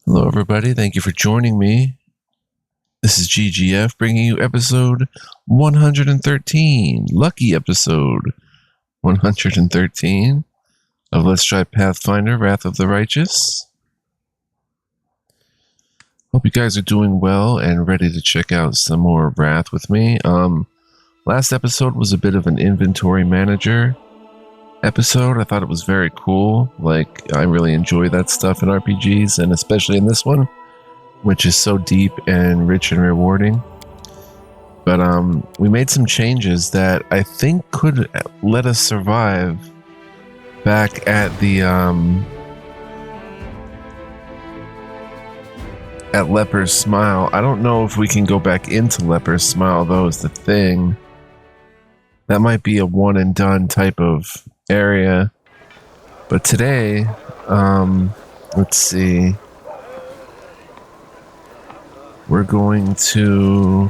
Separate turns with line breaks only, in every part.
Hello, everybody. Thank you for joining me. This is GGF bringing you episode 113. Lucky episode 113 of Let's Try Pathfinder, Wrath of the Righteous. Hope you guys are doing well and ready to check out some more Wrath with me. Last episode was a bit of an inventory manager episode. I thought it was very cool. I really enjoy that stuff in RPGs, and especially in this one, which is so deep and rich and rewarding. But we made some changes that I think could let us survive back at the at Leper's Smile. I don't know if we can go back into Leper's Smile, though, is the thing. That might be a one and done type of area. But today, let's see. We're going to...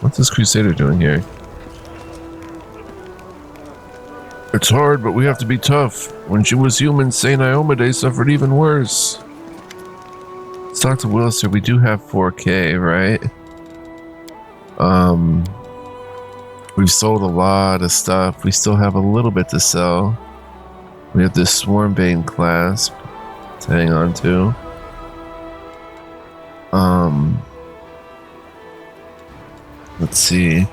What's this Crusader doing here? It's hard, but we have to be tough. When she was human, Saint Iomade suffered even worse. Let's talk to Willister. We do have 4K, right? We've sold a lot of stuff. We still have a little bit to sell. We have this Swarmbane clasp to hang on to. Let's see.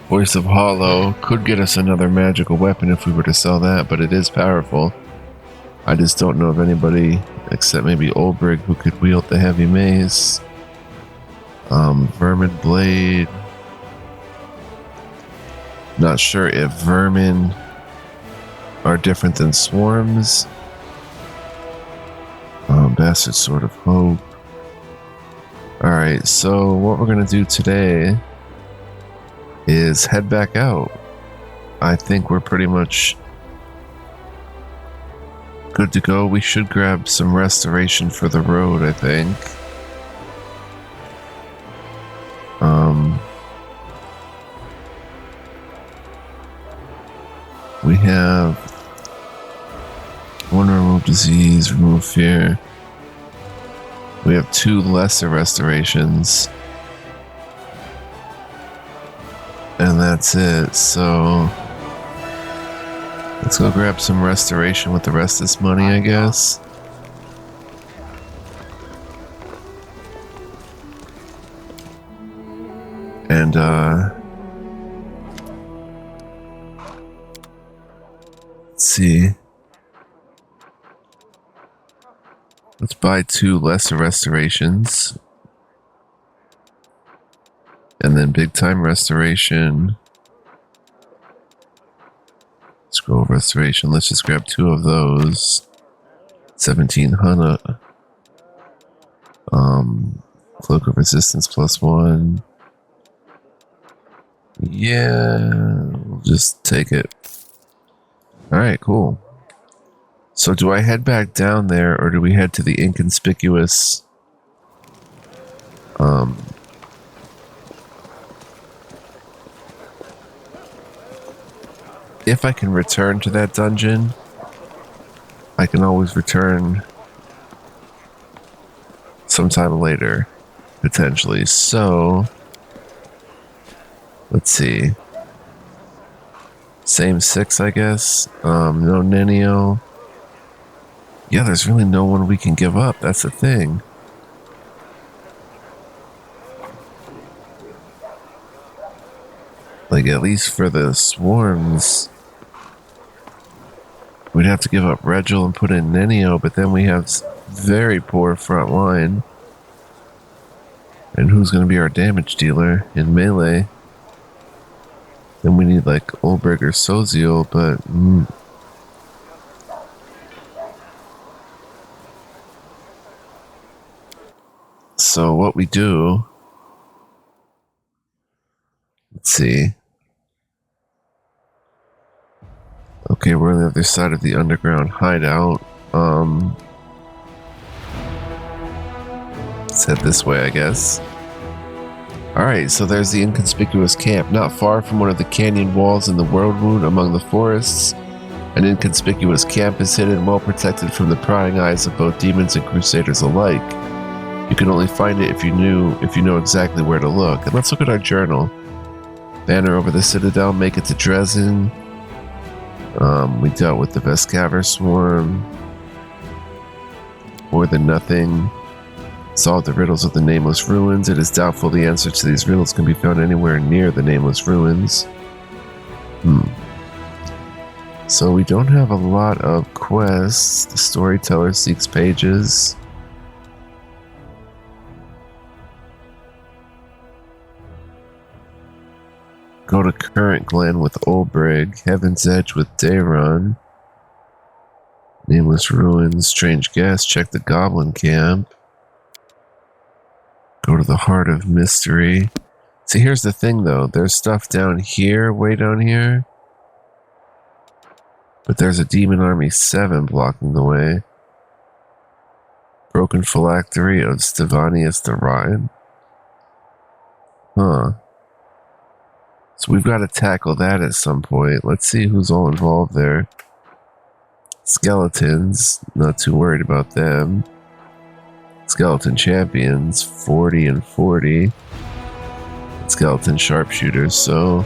Voice of Hollow could get us another magical weapon if we were to sell that, but it is powerful. I just don't know of anybody except maybe Olbrich who could wield the heavy mace. Vermin Blade. Not sure if vermin are different than swarms. Bastard Sword of Hope. Alright, so what we're going to do today is head back out. I think we're pretty much good to go. We should grab some restoration for the road, I think. We have one remove disease, remove fear. We have 2 lesser restorations. And that's it. So let's go grab some restoration with the rest of this money, I guess. And let's see. Let's buy 2 lesser restorations. And then big time restoration. Scroll restoration. Let's just grab 2 of those. 1700. Cloak of resistance +1. Yeah, we'll just take it. Alright, cool. So do I head back down there, or do we head to the inconspicuous if I can return to that dungeon, I can always return sometime later, potentially. So let's see. Same 6, I guess. No Nenio. Yeah, there's really no one we can give up. That's the thing. At least for the swarms, we'd have to give up Regil and put in Nenio, but then we have very poor front line. And who's going to be our damage dealer in melee? Then we need Olbrich or Soziel, but... So what we do, let's see. Okay, we're on the other side of the underground hideout. Let's head this way, I guess. Alright, so there's the inconspicuous camp, not far from one of the canyon walls in the Worldwood among the forests. An inconspicuous camp is hidden, well protected from the prying eyes of both demons and crusaders alike. You can only find it if you know exactly where to look. And let's look at our journal. Banner over the Citadel, make it to Dresden. We dealt with the Vescaver Swarm. More than nothing. Solved the riddles of the Nameless Ruins. It is doubtful the answer to these riddles can be found anywhere near the Nameless Ruins. So we don't have a lot of quests. The Storyteller seeks pages. Go to Current Glen with Olbrig. Heaven's Edge with Dayron. Nameless Ruins. Strange Guest. Check the Goblin Camp. Go to the Heart of Mystery. See, here's the thing, though. There's stuff down here, way down here. But there's a Demon Army 7 blocking the way. Broken Phylactery of Stevanius the Rotten. Huh. So we've got to tackle that at some point. Let's see who's all involved there. Skeletons. Not too worried about them. Skeleton Champions. 40 and 40. Skeleton Sharpshooters. So,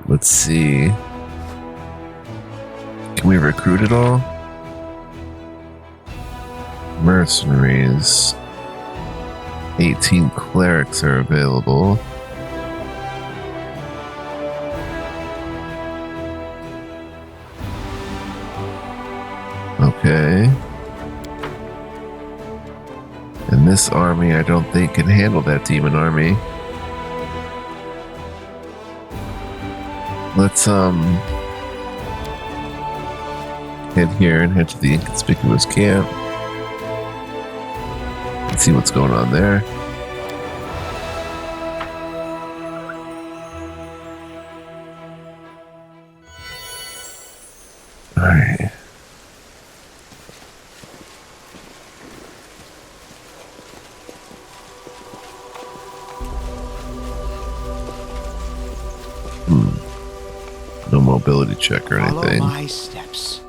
let's see. Can we recruit it all? Mercenaries. 18 clerics are available. Okay. And this army, I don't think, can handle that demon army. Let's, head here and head to the inconspicuous camp. Let's see what's going on there. Alright. No mobility check or anything.
Follow my steps.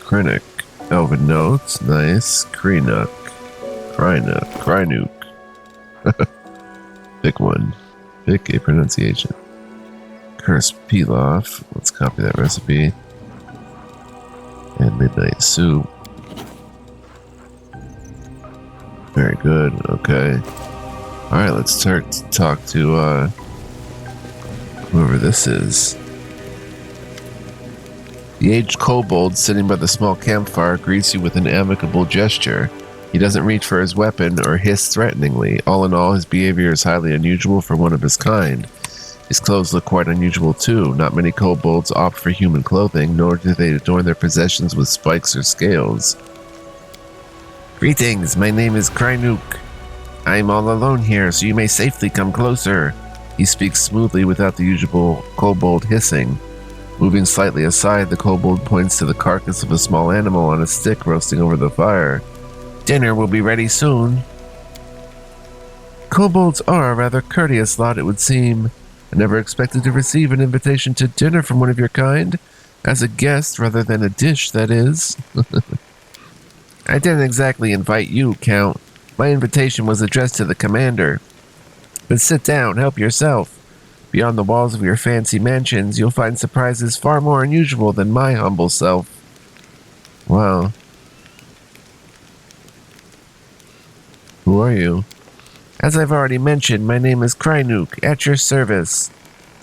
Krennic. Elven Notes. Nice. Krenook. Krynook. Pick one. Pick a pronunciation. Cursed Pilaf. Let's copy that recipe. And Midnight Soup. Very good. Okay. Alright, let's start to talk to whoever this is. The aged kobold sitting by the small campfire greets you with an amicable gesture. He doesn't reach for his weapon or hiss threateningly. All in all, his behavior is highly unusual for one of his kind. His clothes look quite unusual too. Not many kobolds opt for human clothing, nor do they adorn their possessions with spikes or scales. Greetings, my name is Krynook. I'm all alone here, so you may safely come closer. He speaks smoothly without the usual kobold hissing. Moving slightly aside, the kobold points to the carcass of a small animal on a stick roasting over the fire. Dinner will be ready soon. Kobolds are a rather courteous lot, it would seem. I never expected to receive an invitation to dinner from one of your kind. As a guest, rather than a dish, that is. I didn't exactly invite you, Count. My invitation was addressed to the commander. But sit down, help yourself. Beyond the walls of your fancy mansions, you'll find surprises far more unusual than my humble self. Wow. Who are you? As I've already mentioned, my name is Krynook, at your service.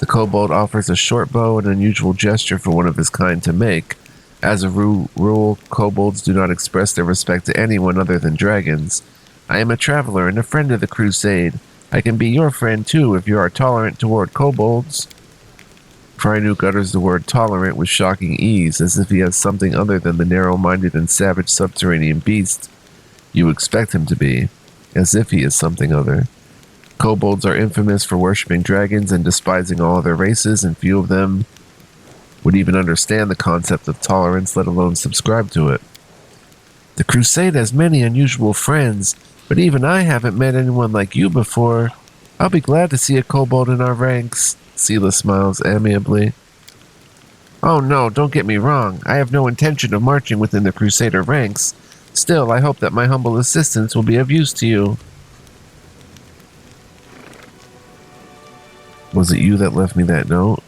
The kobold offers a short bow, an unusual gesture for one of his kind to make. As a rule, kobolds do not express their respect to anyone other than dragons. I am a traveler and a friend of the crusade. I can be your friend too if you are tolerant toward kobolds. Krynook utters the word tolerant with shocking ease, as if he has something other than the narrow-minded and savage subterranean beast you expect him to be, as if he is something other. Kobolds are infamous for worshipping dragons and despising all other races, and few of them would even understand the concept of tolerance, let alone subscribe to it. The crusade has many unusual friends, but even I haven't met anyone like you before. I'll be glad to see a kobold in our ranks. Sela smiles amiably. Oh no, don't get me wrong. I have no intention of marching within the Crusader ranks. Still, I hope that my humble assistance will be of use to you. Was it you that left me that note?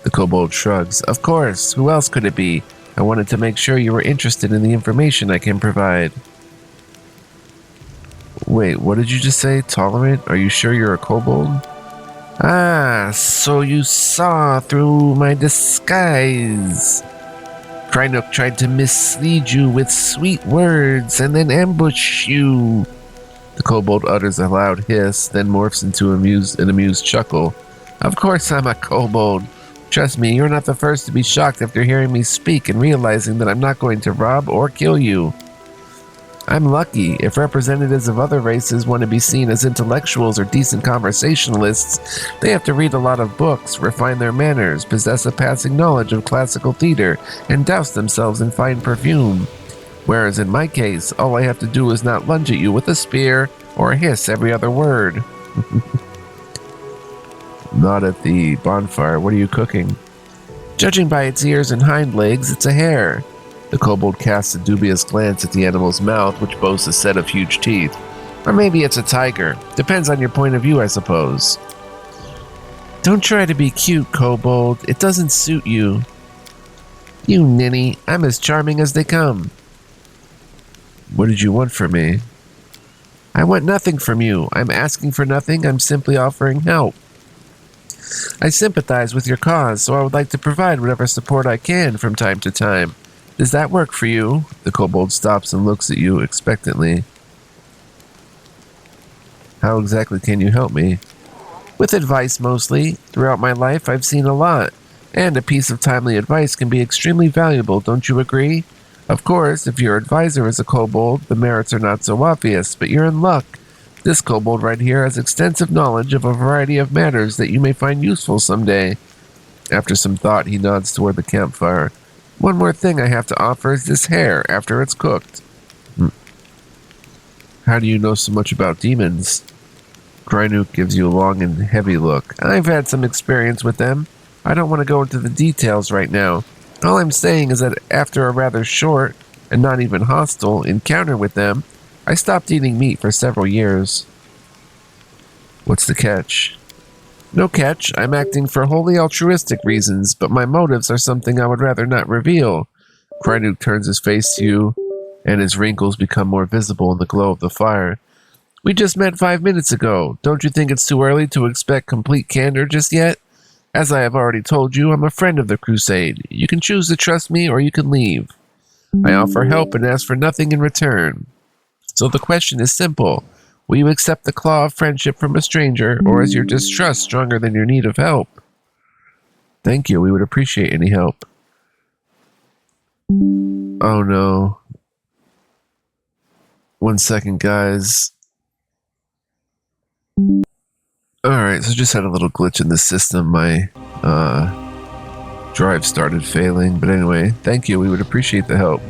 The kobold shrugs. Of course, who else could it be? I wanted to make sure you were interested in the information I can provide. Wait, what did you just say? Tolerant? Are you sure you're a kobold? Ah, so you saw through my disguise. Krynook tried to mislead you with sweet words and then ambush you. The kobold utters a loud hiss, then morphs into an amused chuckle. Of course I'm a kobold. Trust me, you're not the first to be shocked after hearing me speak and realizing that I'm not going to rob or kill you. I'm lucky. If representatives of other races want to be seen as intellectuals or decent conversationalists, they have to read a lot of books, refine their manners, possess a passing knowledge of classical theater, and douse themselves in fine perfume. Whereas in my case, all I have to do is not lunge at you with a spear or hiss every other word. Not at the bonfire. What are you cooking? Judging by its ears and hind legs, it's a hare. The kobold casts a dubious glance at the animal's mouth, which boasts a set of huge teeth. Or maybe it's a tiger. Depends on your point of view, I suppose. Don't try to be cute, kobold. It doesn't suit you. You ninny. I'm as charming as they come. What did you want from me? I want nothing from you. I'm asking for nothing. I'm simply offering help. I sympathize with your cause, so I would like to provide whatever support I can from time to time. Does that work for you? The kobold stops and looks at you expectantly. How exactly can you help me? With advice, mostly. Throughout my life, I've seen a lot, and a piece of timely advice can be extremely valuable, don't you agree? Of course, if your advisor is a kobold, the merits are not so obvious, but you're in luck. This kobold right here has extensive knowledge of a variety of matters that you may find useful someday. After some thought, he nods toward the campfire. One more thing I have to offer is this hare after it's cooked. How do you know so much about demons? Krynook gives you a long and heavy look. I've had some experience with them. I don't want to go into the details right now. All I'm saying is that after a rather short, and not even hostile, encounter with them, I stopped eating meat for several years. What's the catch? No catch. I'm acting for wholly altruistic reasons, but my motives are something I would rather not reveal. Krynook turns his face to you, and his wrinkles become more visible in the glow of the fire. We just met 5 minutes ago. Don't you think it's too early to expect complete candor just yet? As I have already told you, I'm a friend of the Crusade. You can choose to trust me or you can leave. I offer help and ask for nothing in return. So the question is simple. Will you accept the claw of friendship from a stranger, or is your distrust stronger than your need of help? Thank you. We would appreciate any help. Oh no. 1 second, guys. Alright, so just had a little glitch in the system. My drive started failing. But anyway, thank you. We would appreciate the help.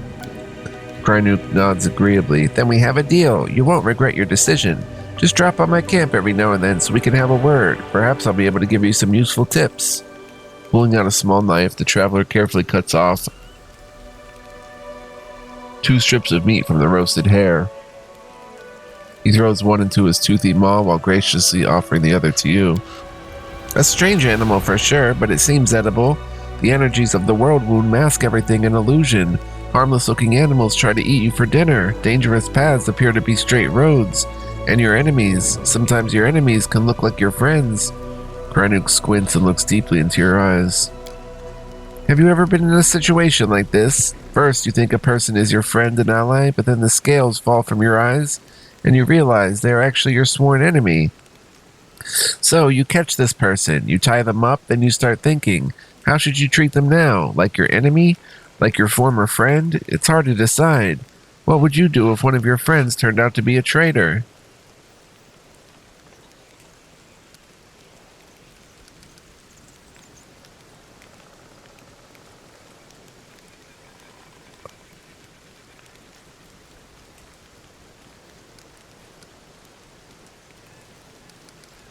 Krynook nods agreeably. Then we have a deal. You won't regret your decision. Just drop by my camp every now and then so we can have a word. Perhaps I'll be able to give you some useful tips. Pulling out a small knife, the traveler carefully cuts off 2 strips of meat from the roasted hare. He throws one into his toothy maw while graciously offering the other to you. A strange animal for sure, but it seems edible. The energies of the world wound mask everything an illusion. Harmless-looking animals try to eat you for dinner. Dangerous paths appear to be straight roads. And your enemies, sometimes your enemies can look like your friends. Krynook squints and looks deeply into your eyes. Have you ever been in a situation like this? First, you think a person is your friend and ally, but then the scales fall from your eyes, and you realize they are actually your sworn enemy. So, you catch this person, you tie them up, then you start thinking, how should you treat them now? Like your enemy? Like your former friend? It's hard to decide. What would you do if one of your friends turned out to be a traitor?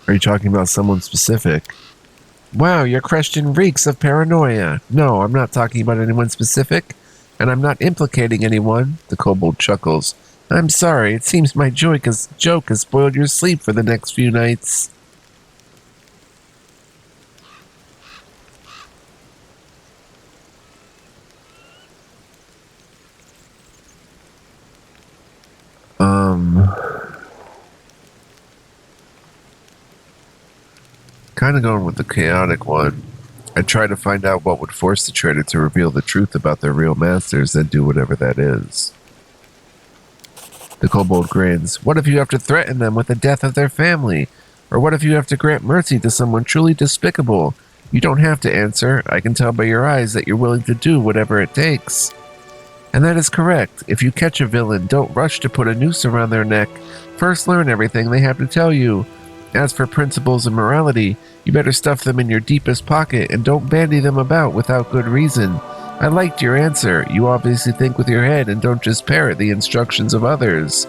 Are you talking about someone specific? Wow, your question reeks of paranoia. No, I'm not talking about anyone specific, and I'm not implicating anyone, the kobold chuckles. I'm sorry, it seems my joke has spoiled your sleep for the next few nights. Kind of going with the chaotic one. I try to find out what would force the traitor to reveal the truth about their real masters, then do whatever that is. The kobold grins. What if you have to threaten them with the death of their family? Or what if you have to grant mercy to someone truly despicable? You don't have to answer. I can tell by your eyes that you're willing to do whatever it takes. And that is correct. If you catch a villain, don't rush to put a noose around their neck. First learn everything they have to tell you. As for principles and morality, you better stuff them in your deepest pocket and don't bandy them about without good reason. I liked your answer. You obviously think with your head and don't just parrot the instructions of others.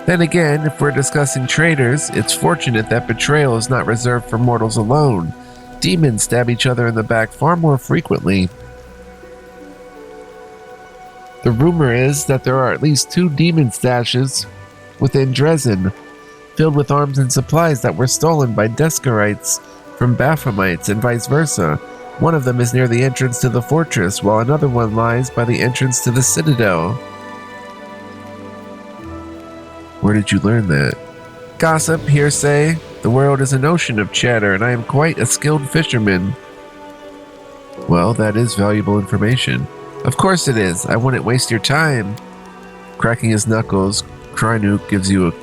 Then again, if we're discussing traitors, it's fortunate that betrayal is not reserved for mortals alone. Demons stab each other in the back far more frequently. The rumor is that there are at least 2 demon stashes within Dresden, filled with arms and supplies that were stolen by Deskarites from Baphamites and vice versa. One of them is near the entrance to the fortress, while another one lies by the entrance to the citadel. Where did you learn that? Gossip, hearsay. The world is an ocean of chatter, and I am quite a skilled fisherman. Well, that is valuable information. Of course it is. I wouldn't waste your time. Cracking his knuckles, Krynuk gives you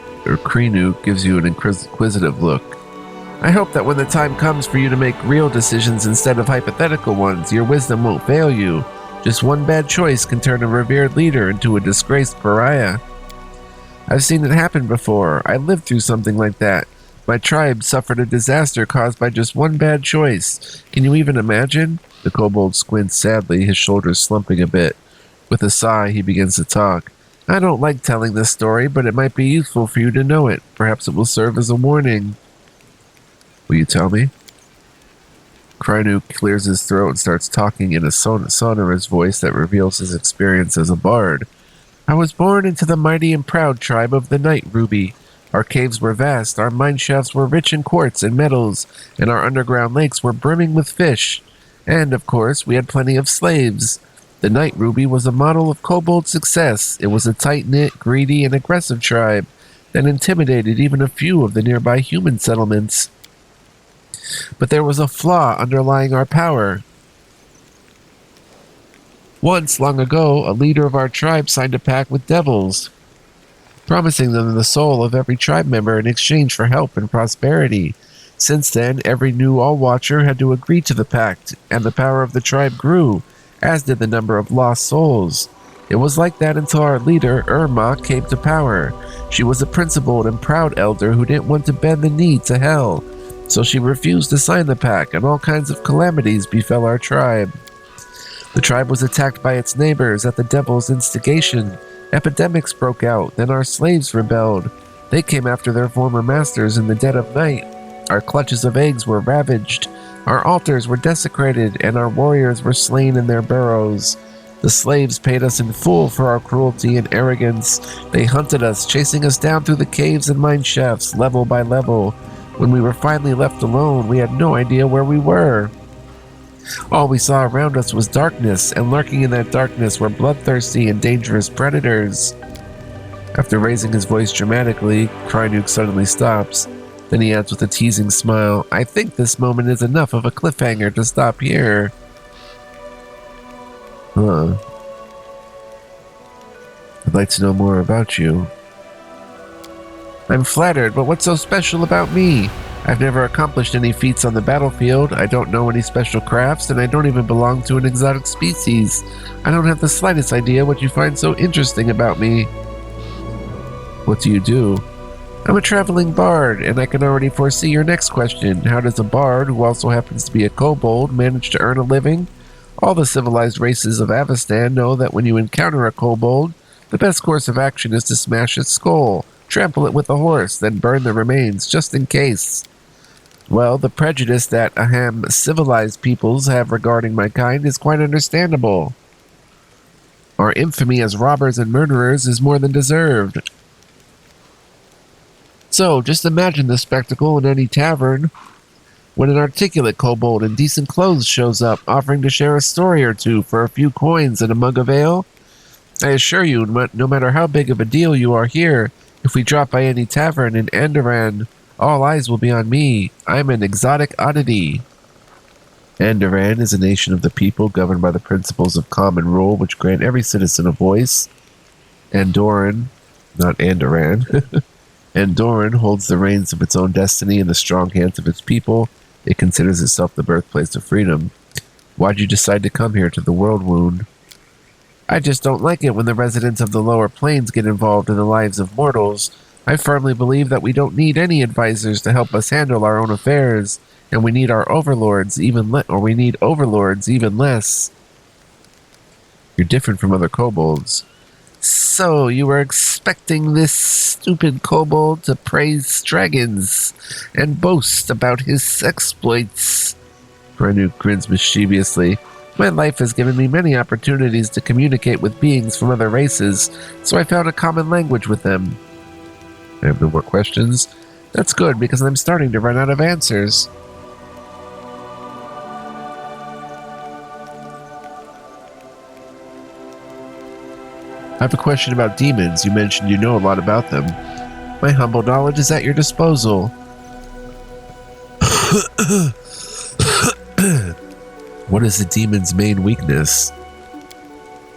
an inquisitive look. I hope that when the time comes for you to make real decisions instead of hypothetical ones, your wisdom won't fail you. Just one bad choice can turn a revered leader into a disgraced pariah. I've seen it happen before. I lived through something like that. My tribe suffered a disaster caused by just one bad choice. Can you even imagine? The kobold squints sadly, his shoulders slumping a bit. With a sigh, he begins to talk. I don't like telling this story, but it might be useful for you to know it. Perhaps it will serve as a warning. Will you tell me? Krynuk clears his throat and starts talking in a sonorous voice that reveals his experience as a bard. I was born into the mighty and proud tribe of the Night Ruby. Our caves were vast, our mine shafts were rich in quartz and metals, and our underground lakes were brimming with fish. And, of course, we had plenty of slaves. The Night Ruby was a model of kobold success. It was a tight-knit, greedy, and aggressive tribe that intimidated even a few of the nearby human settlements. But there was a flaw underlying our power. Once, long ago, a leader of our tribe signed a pact with devils, promising them the soul of every tribe member in exchange for help and prosperity. Since then, every new All-Watcher had to agree to the pact, and the power of the tribe grew, as did the number of lost souls. It was like that until our leader, Irma, came to power. She was a principled and proud elder who didn't want to bend the knee to hell, so she refused to sign the pact, and all kinds of calamities befell our tribe. The tribe was attacked by its neighbors at the devil's instigation. Epidemics broke out, then our slaves rebelled. They came after their former masters in the dead of night. Our clutches of eggs were ravaged. Our altars were desecrated, and our warriors were slain in their burrows. The slaves paid us in full for our cruelty and arrogance. They hunted us, chasing us down through the caves and mine shafts, level by level. When we were finally left alone, we had no idea where we were. All we saw around us was darkness, and lurking in that darkness were bloodthirsty and dangerous predators. After raising his voice dramatically, Krynuk suddenly stops. Then he adds with a teasing smile, I think this moment is enough of a cliffhanger to stop here. I'd like to know more about you. I'm flattered, but what's so special about me? I've never accomplished any feats on the battlefield, I don't know any special crafts, and I don't even belong to an exotic species. I don't have the slightest idea what you find so interesting about me. What do you do? I'm a traveling bard, and I can already foresee your next question. How does a bard, who also happens to be a kobold, manage to earn a living? All the civilized races of Avestan know that when you encounter a kobold, the best course of action is to smash its skull, trample it with a horse, then burn the remains, just in case. Well, the prejudice that civilized peoples have regarding my kind is quite understandable. Our infamy as robbers and murderers is more than deserved. So, just imagine the spectacle in any tavern when an articulate kobold in decent clothes shows up, offering to share a story or two for a few coins and a mug of ale. I assure you, no matter how big of a deal you are here, if we drop by any tavern in Andoran, all eyes will be on me. I'm an exotic oddity. Andoran is a nation of the people governed by the principles of common rule, which grant every citizen a voice. Andoran, not Andoran, Andoran holds the reins of its own destiny in the strong hands of its people. It considers itself the birthplace of freedom. Why'd you decide to come here to the World Wound? I just don't like it when the residents of the lower planes get involved in the lives of mortals. I firmly believe that we don't need any advisors to help us handle our own affairs, and we need overlords even less. You're different from other kobolds. So, you were expecting this stupid kobold to praise dragons and boast about his exploits. Renuk grins mischievously. My life has given me many opportunities to communicate with beings from other races, so I found a common language with them. I have no more questions. That's good, because I'm starting to run out of answers. I have a question about demons. You mentioned you know a lot about them. My humble knowledge is at your disposal. What is the demon's main weakness?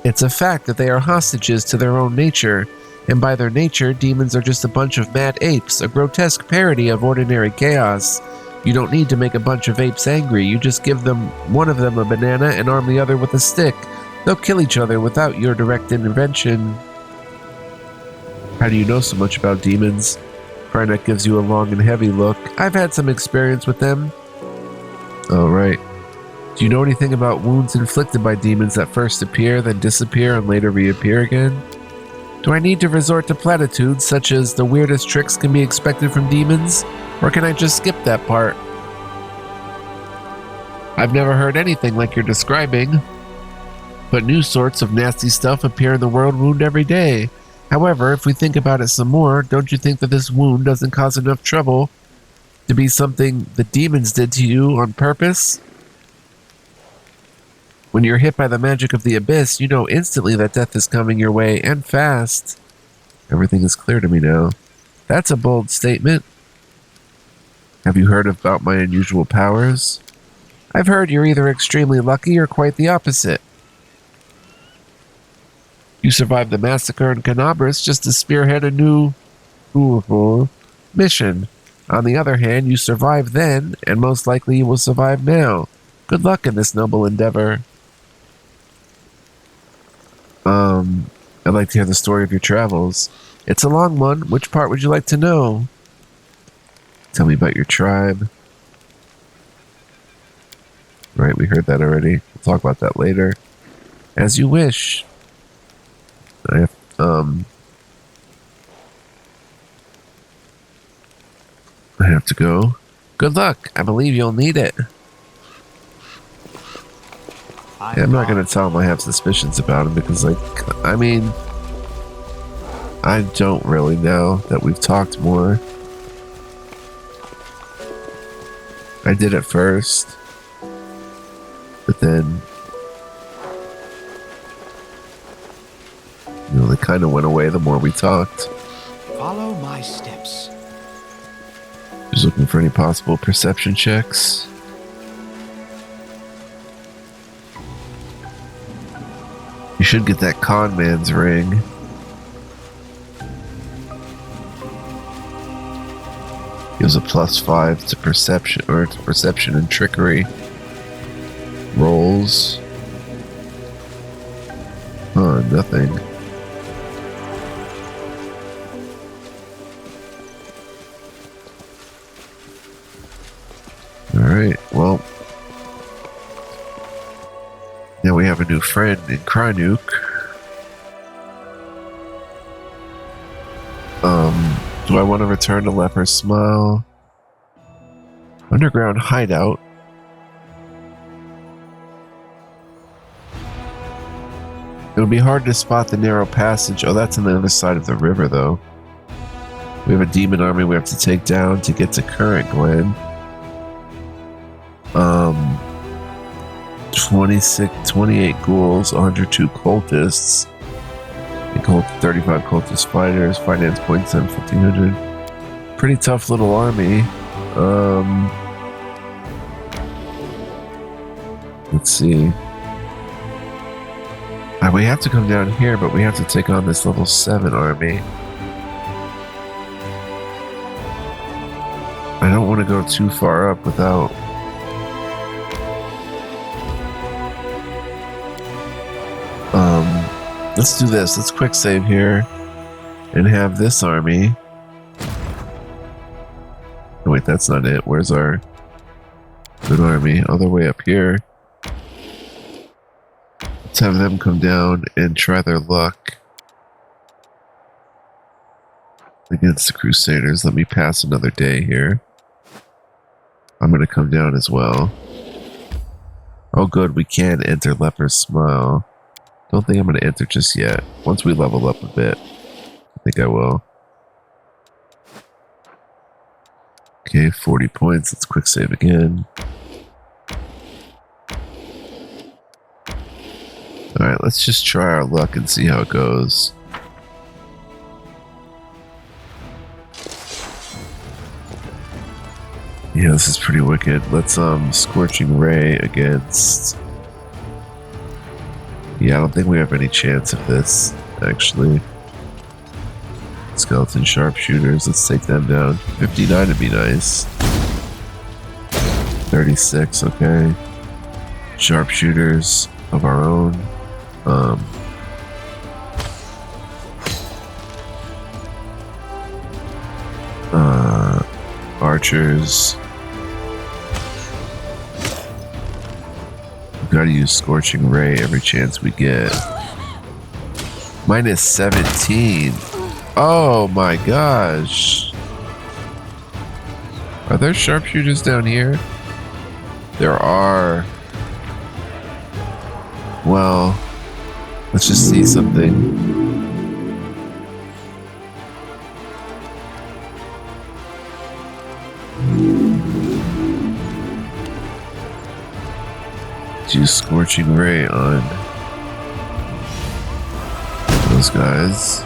It's a fact that they are hostages to their own nature, and by their nature, demons are just a bunch of mad apes, a grotesque parody of ordinary chaos. You don't need to make a bunch of apes angry, you just give one of them a banana and arm the other with a stick. They'll kill each other without your direct intervention. How do you know so much about demons? Krynek gives you a long and heavy look. I've had some experience with them. Oh, right. Do you know anything about wounds inflicted by demons that first appear, then disappear, and later reappear again? Do I need to resort to platitudes such as the weirdest tricks can be expected from demons? Or can I just skip that part? I've never heard anything like you're describing. But new sorts of nasty stuff appear in the World Wound every day. However, if we think about it some more, don't you think that this wound doesn't cause enough trouble to be something the demons did to you on purpose? When you're hit by the magic of the abyss, you know instantly that death is coming your way, and fast. Everything is clear to me now. That's a bold statement. Have you heard about my unusual powers? I've heard you're either extremely lucky or quite the opposite. You survived the massacre in Canabras just to spearhead a new mission. On the other hand, you survived then, and most likely you will survive now. Good luck in this noble endeavor. I'd like to hear the story of your travels. It's a long one. Which part would you like to know? Tell me about your tribe. Right, we heard that already. We'll talk about that later. As you wish. I have to go. Good luck. I believe you'll need it. Yeah, I'm not going to tell him I have suspicions about him because, I don't really know that we've talked more. I did at first, but then, they kind of went away the more we talked.
Follow my steps.
Just looking for any possible perception checks. You should get that con man's ring. Gives a +5 to perception and trickery rolls. Nothing. Alright, well. Now we have a new friend in Krynuk. Do I want to return to Leper's Smile? Underground hideout. It'll be hard to spot the narrow passage. Oh, that's on the other side of the river, though. We have a demon army we have to take down to get to Current Glen. 28 ghouls, 102 cultists, 35 cultist fighters, finance points on 1,500. Pretty tough little army. Let's see. We have to come down here, but we have to take on this level 7 army. I don't want to go too far up without... let's do this. Let's quick save here and have this army. Oh, wait, that's not it. Where's our good army? All the way up here. Let's have them come down and try their luck against the Crusaders. Let me pass another day here. I'm going to come down as well. Oh, good. We can enter Leper's Smile. Don't think I'm going to enter just yet. Once we level up a bit, I think I will. Okay, 40 points. Let's quick save again. Alright, let's just try our luck and see how it goes. Yeah, this is pretty wicked. Let's Scorching Ray against... Yeah, I don't think we have any chance of this, actually. Skeleton Sharpshooters, let's take them down. 59 would be nice. 36, okay. Sharpshooters of our own. Archers. We've got to use Scorching Ray every chance we get. Minus 17. Oh my gosh. Are there sharpshooters down here? There are. Well, let's just see something. Use Scorching Ray on those guys.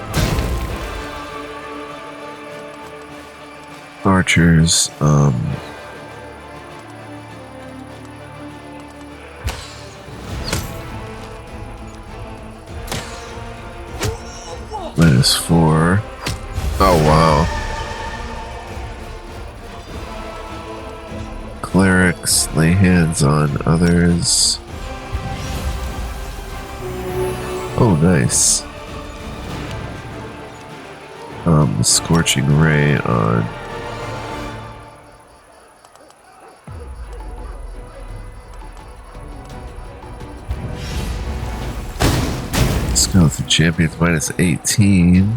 Archers, -4. Oh wow. Clerics lay hands on others. Oh, nice. Scorching Ray on Skeleton Champions minus 18.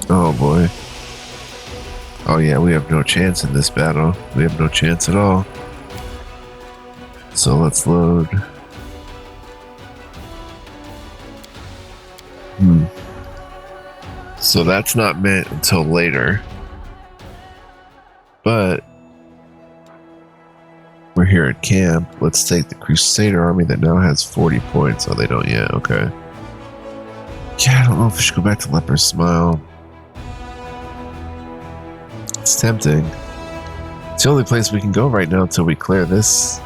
Oh boy. Oh yeah, we have no chance in this battle. We have no chance at all. So let's load. So that's not meant until later. But we're here at camp. Let's take the Crusader army that now has 40 points. Oh, they don't yet. Okay. Yeah, I don't know if we should go back to Leper's Smile. It's tempting. It's the only place we can go right now until we clear this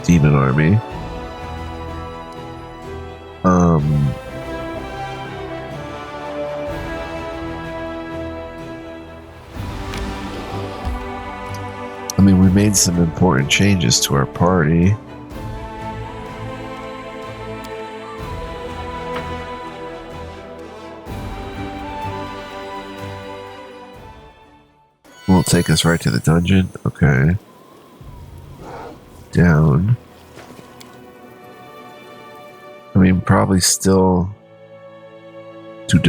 demon army. I mean, we made some important changes to our party. Won't take us right to the dungeon. Okay. Down. I mean, probably still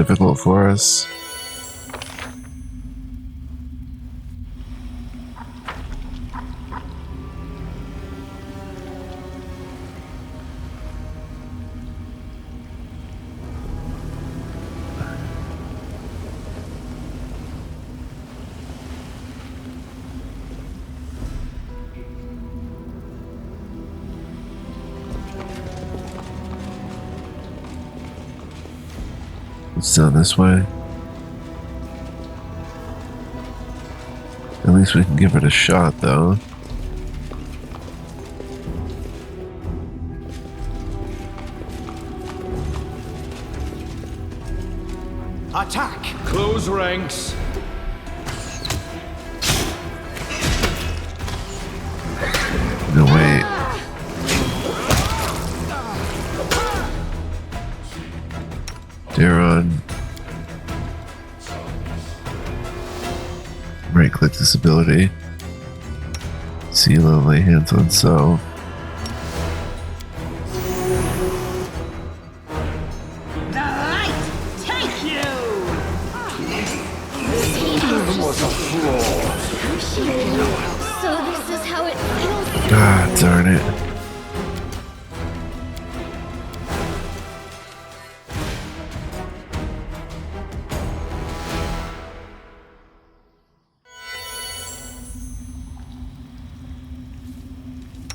difficult for us. It's down this way. At least we can give it a shot, though.
Attack! Close ranks.
No, wait. Daron. Right click this ability. Sela, lay hands on self.
The light take you!
Was a flaw.
So this is how it feels.
God darn it.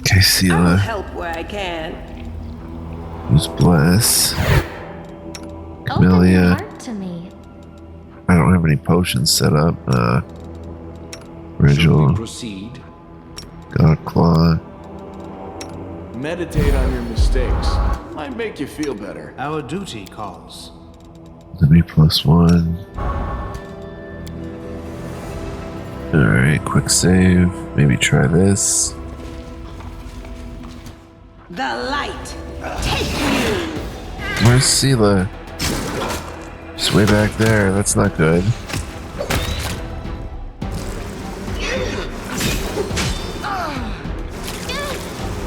Okay,
I'll
Sela.
help where I can.
Who's Bless?
Open your
Camellia.
heart to me.
I don't have any potions set up.
Shall
Rigel.
we proceed?
God Claw.
Meditate on your mistakes. Might make you feel better.
Our duty calls.
Let me +1. Alright, quick save. Maybe try this.
The light take you!
Where's Sela? She's way back there. That's not good.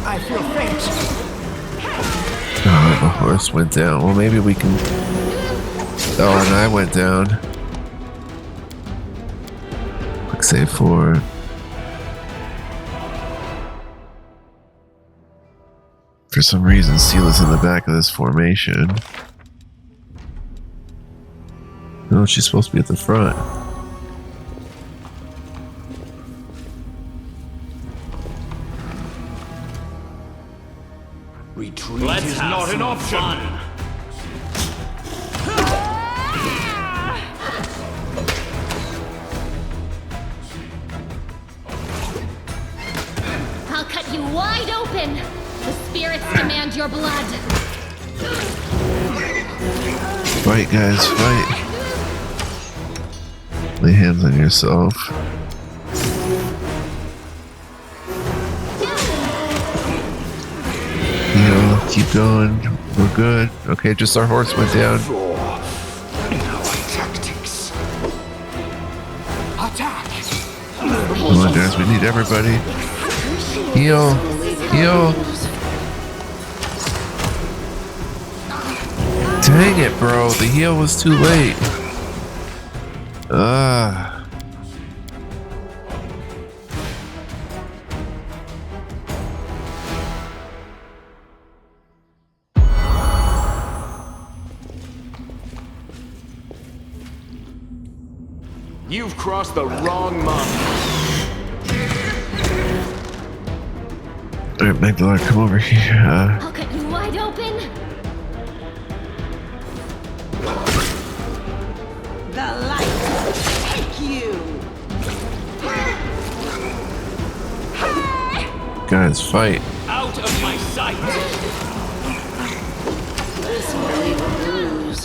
I feel faint.
Oh, the horse went down. Well, maybe we can... Oh, and I went down. Quick save 4. For some reason, Sela's in the back of this formation. No, she's supposed to be at the front.
Retreat is not an option.
I'll cut you wide open. The spirits demand your blood.
Fight, guys, fight. Lay hands on yourself. Heal, keep going. We're good. Okay, just our horse went down.
Our tactics. Attack!
Come on, guys, we need everybody. Heal, heal. Dang it, bro. The heal was too late.
You've crossed the wrong line.
Alright, Magdalene, come over here.
I'll cut you wide open.
The light take you!
Guys, fight.
Out of my sight!
This will leave a bruise.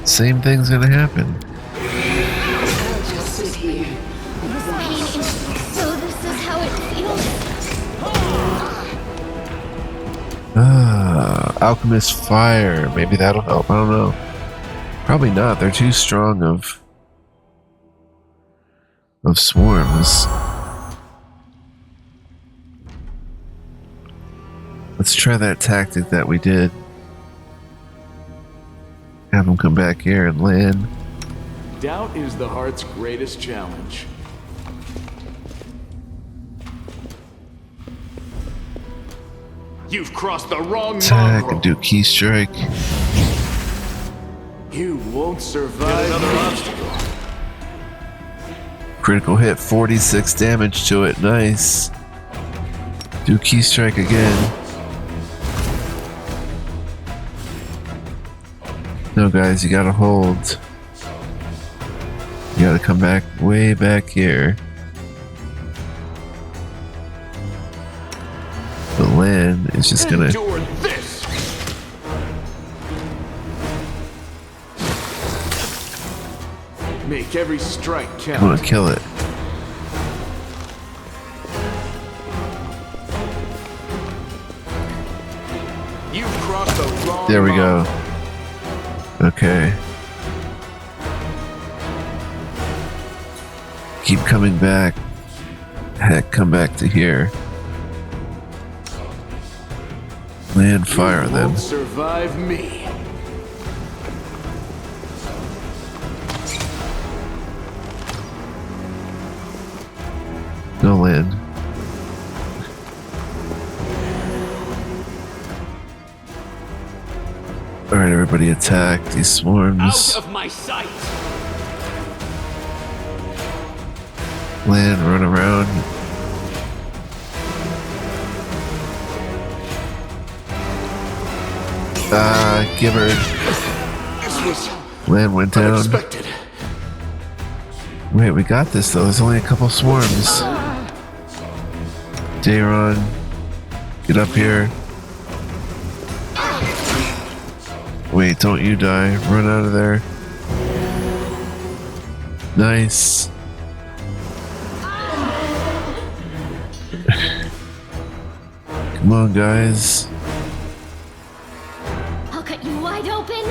Same thing's gonna happen.
I'll just sit here.
This pain is... So this is how it feels.
Alchemist fire. Maybe that'll help. I don't know. Probably not. They're too strong of swarms. Let's try that tactic that we did. Have him come back here and land.
Doubt is the heart's greatest challenge. You've crossed the wrong
Attack
mongrel.
and do key strike.
You won't survive another obstacle.
Critical hit, 46 damage to it. Nice. Do key strike again. No, guys, you gotta hold. You gotta come back way back here. The land is just gonna.
Endure this. Make every strike count.
Come on, kill it.
You've crossed the wrong
There we go.
mongrel.
Okay. Keep coming back. Heck, come back to here. Land fire
You
them.
won't survive me.
No land. Alright, everybody attack these swarms.
Out of my sight!
Land, run around. Ah, gibbered.
This was
Land went down.
unexpected.
Wait, we got this though. There's only a couple swarms. Dayron, get up here. Wait, don't you die. Run out of there. Nice. Come on, guys.
I'll cut you wide open.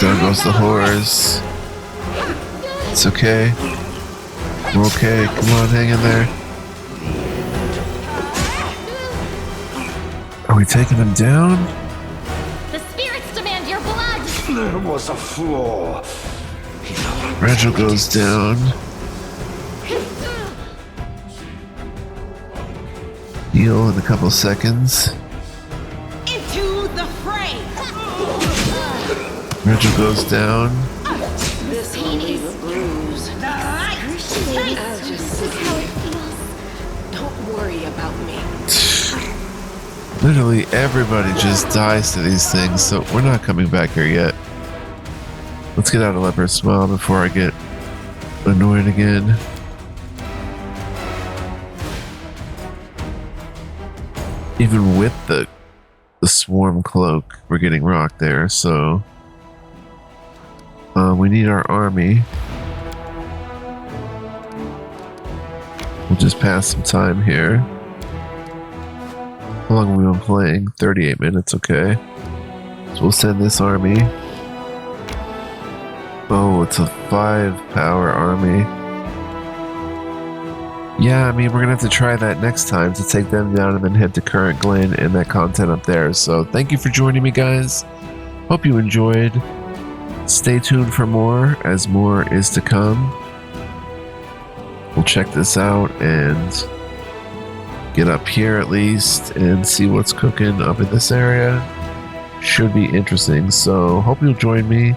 Down goes the horse. It's okay. We're okay. Come on, hang in there. Are we taking him down?
The spirits demand your blood.
There was a flaw.
Rachel goes down. Heal in a couple seconds.
Into the fray!
Rachel goes down.
This will be the bruise.
This is how it feels.
Don't worry about me.
Literally everybody just dies to these things, so we're not coming back here yet. Let's get out of Leopard Smile before I get annoyed again. Even with the swarm cloak, we're getting rocked there, so we need our army. We'll just pass some time here. How long have we been playing? 38 minutes, okay. So we'll send this army. Oh, it's a 5-power army. Yeah, I mean, we're gonna have to try that next time to take them down and then head to Current Glen and that content up there. So thank you for joining me, guys. Hope you enjoyed. Stay tuned for more, as more is to come. We'll check this out and get up here at least and see what's cooking up in this area. Should be interesting, so hope you'll join me.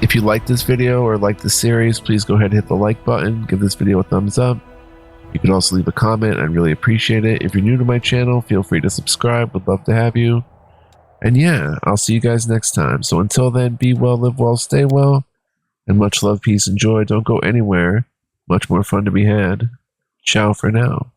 If you like this video or like the series, please go ahead and hit the like button. Give this video a thumbs up. You could also leave a comment. I'd really appreciate it. If you're new to my channel, feel free to subscribe. Would love to have you. And yeah, I'll see you guys next time. So until then, be well, live well, stay well, and much love, peace, and joy. Don't go anywhere. Much more fun to be had. Ciao for now.